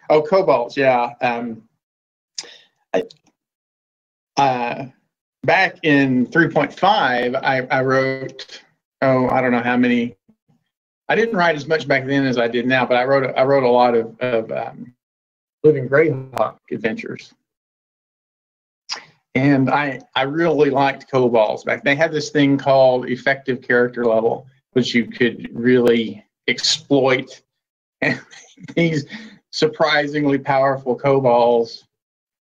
Oh, kobolds, yeah. Back in 3.5, I wrote, I don't know how many. I didn't write as much back then as I did now, but I wrote a lot of Living Greyhawk adventures. And I really liked kobolds back. They had this thing called effective character level, which you could really exploit, and these surprisingly powerful kobolds.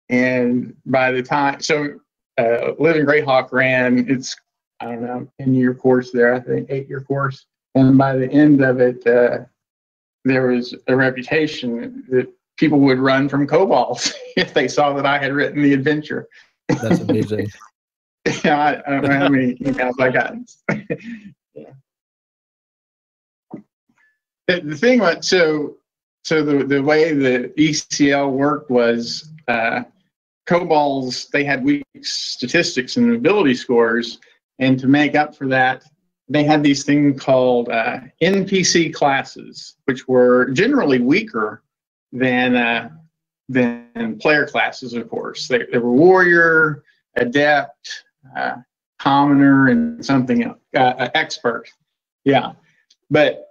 And by the time, Living Greyhawk ran its, I don't know, 10-year course there, I think, 8-year course. And by the end of it, there was a reputation that people would run from kobolds if they saw that I had written the adventure. That's amazing. Yeah, I don't know how many emails I got. Yeah. The thing was, so the way the ECL worked was kobolds, they had weak statistics and ability scores, and to make up for that, they had these things called NPC classes, which were generally weaker than player classes, of course. They were warrior, adept, commoner, and something else, expert. Yeah, but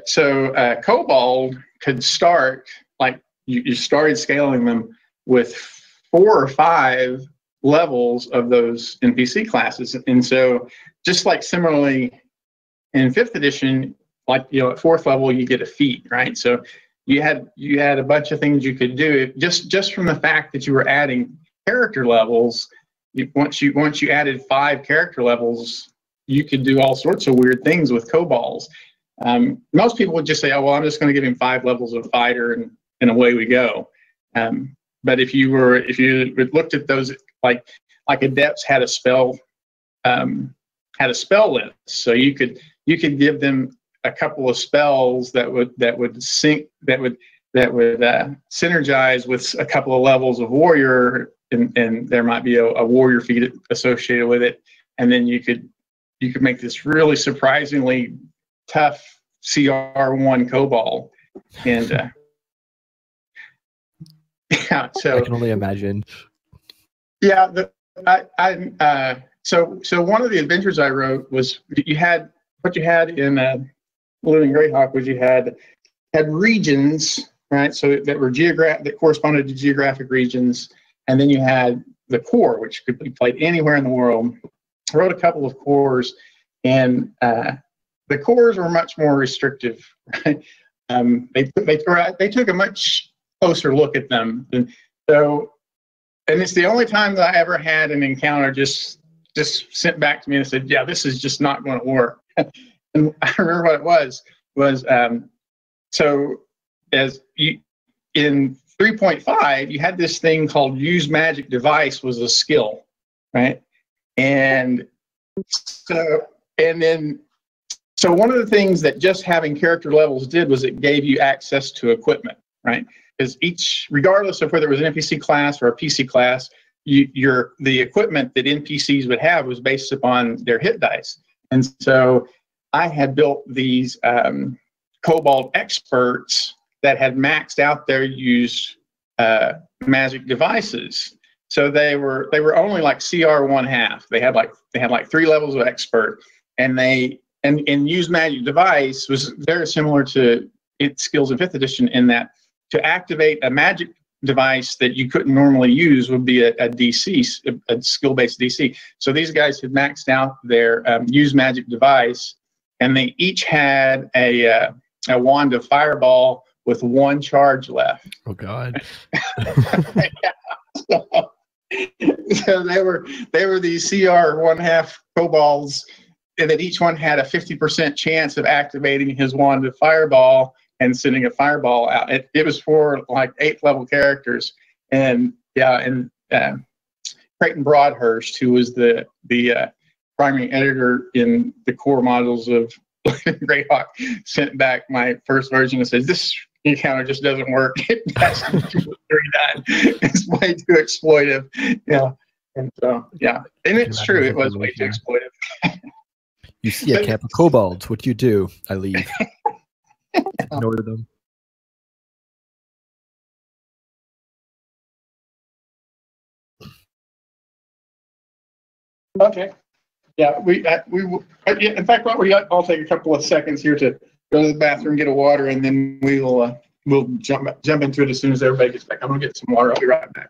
so kobold could start, like you started scaling them with 4 or 5 levels of those NPC classes, and so just like similarly in 5th edition, like at 4th level you get a feat, right? So you had a bunch of things you could do just from the fact that you were adding character levels. Once you added 5 character levels, you could do all sorts of weird things with kobolds. Most people would just say, "Oh, well, I'm just going to give him 5 levels of fighter, and away we go." But if you looked at those, like adepts had a spell list, so you could give them a couple of spells that would synergize with a couple of levels of warrior, and there might be a warrior feat associated with it, and then you could make this really surprisingly tough CR1 kobold. And yeah, so I can only imagine. Yeah, so one of the adventures I wrote was what you had in Living Greyhawk was you had regions, right? So that were that corresponded to geographic regions, and then you had the core, which could be played anywhere in the world. I wrote a couple of cores, and the cores were much more restrictive. Right? They took a much closer look at them, and it's the only time that I ever had an encounter just sent back to me and said, "Yeah, this is just not going to work." And I remember what it was so as you in 3.5, you had this thing called use magic device was a skill, right? And so one of the things that just having character levels did was it gave you access to equipment, right? Because regardless of whether it was an NPC class or a PC class, the equipment that NPCs would have was based upon their hit dice. And so I had built these kobold experts that had maxed out their use magic devices. So they were only like CR1/2. They had like 3 levels of expert, and use magic device was very similar to its skills in 5th edition in that to activate a magic device that you couldn't normally use would be a DC, a skill-based DC. So these guys had maxed out their use magic device, and they each had a wand of fireball with 1 charge left. Oh God! So they were these CR1/2 kobolds, and that each one had a 50% chance of activating his wand of fireball and sending a fireball out. It was for like 8th level characters, and Creighton Broadhurst, who was the primary editor in the core models of Greyhawk, sent back my first version and said, "This encounter just doesn't work. That's too done. It's way too exploitive." Yeah, and so and it's true. It was way too exploitive. You see a camp of kobolds. What do? I leave. Ignore them. Okay. Yeah, yeah, in fact, I'll take a couple of seconds here to go to the bathroom, get a water, and then we'll jump into it as soon as everybody gets back. I'm gonna get some water. I'll be right back.